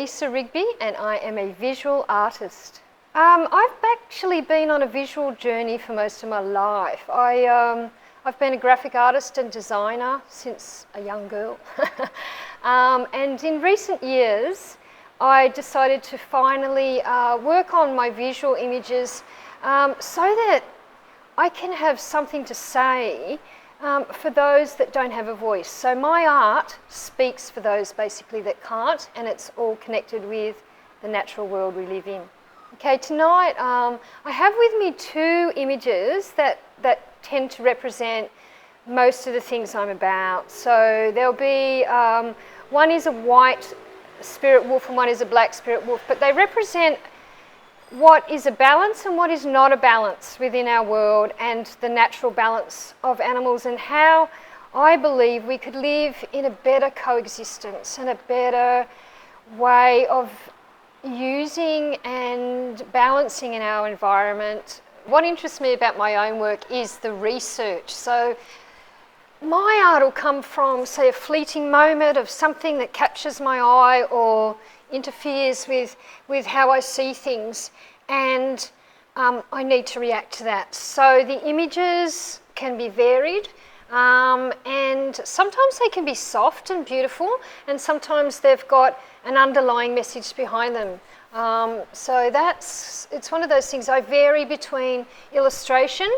Lisa Rigby and I am a visual artist. I've actually been on a visual journey for most of my life. I've been a graphic artist and designer since a young girl. And in recent years, I decided to finally work on my visual images so that I can have something to say for those that don't have a voice. So my art speaks for those basically that can't, and it's all connected with the natural world we live in. Okay, tonight I have with me two images that tend to represent most of the things I'm about. So there'll be, one is a white spirit wolf and one is a black spirit wolf, but they represent what is a balance and what is not a balance within our world, and the natural balance of animals, and how I believe we could live in a better coexistence and a better way of using and balancing in our environment. What interests me about my own work is the research. So my art will come from, say, a fleeting moment of something that captures my eye or interferes with how I see things, and I need to react to that. So the images can be varied, and sometimes they can be soft and beautiful, and sometimes they've got an underlying message behind them. So it's one of those things. I vary between illustration,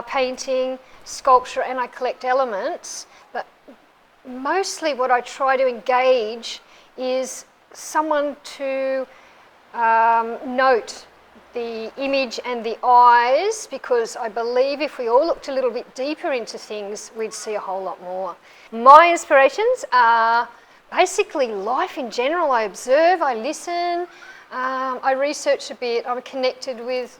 painting, sculpture, and I collect elements, but mostly what I try to engage is someone to note the image and the eyes, because I believe if we all looked a little bit deeper into things, we'd see a whole lot more. My inspirations are basically life in general. I observe, I listen, I research a bit. I'm connected with,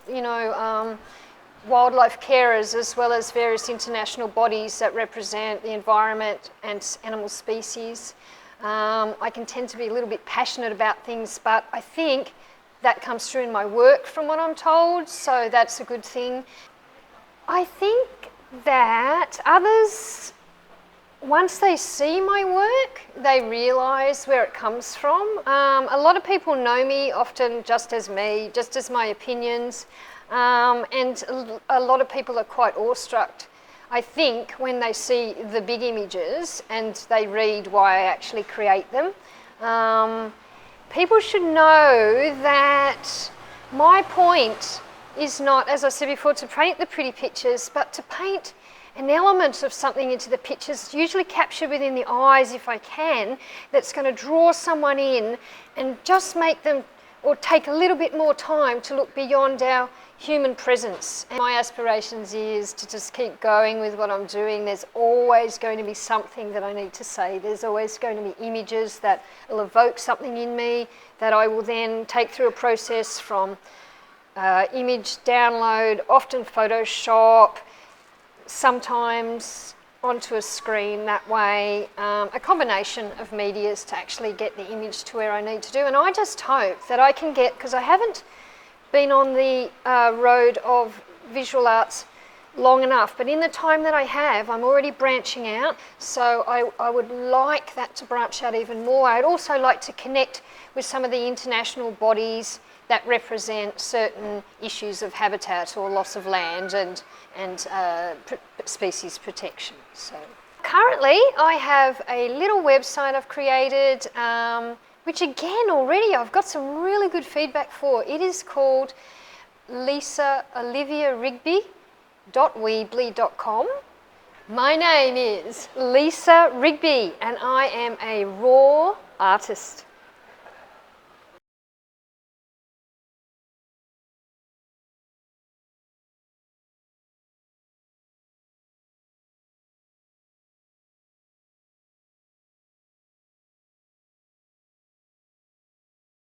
wildlife carers as well as various international bodies that represent the environment and animal species. I can tend to be a little bit passionate about things, but I think that comes through in my work from what I'm told, so that's a good thing. I think that others, once they see my work, they realise where it comes from. A lot of people know me often just as me, just as my opinions, and a lot of people are quite awestruck, I think, when they see the big images and they read why I actually create them. People should know that my point is not, as I said before, to paint the pretty pictures, but to paint an element of something into the pictures, usually captured within the eyes if I can, that's going to draw someone in and just make them, or take a little bit more time to look beyond our human presence. And my aspirations is to just keep going with what I'm doing. There's always going to be something that I need to say. There's always going to be images that will evoke something in me that I will then take through a process from image download, often Photoshop, sometimes onto a screen that way, a combination of medias to actually get the image to where I need to do. And I just hope that I can get, because I haven't been on the road of visual arts long enough, but in the time that I have, I'm already branching out, so I would like that to branch out even more. I'd also like to connect with some of the international bodies that represent certain issues of habitat or loss of land and species protection. So currently I have a little website I've created, which again already I've got some really good feedback for. It is called OliviaRigby.weebly.com. My name is Lisa Rigby and I am a raw artist.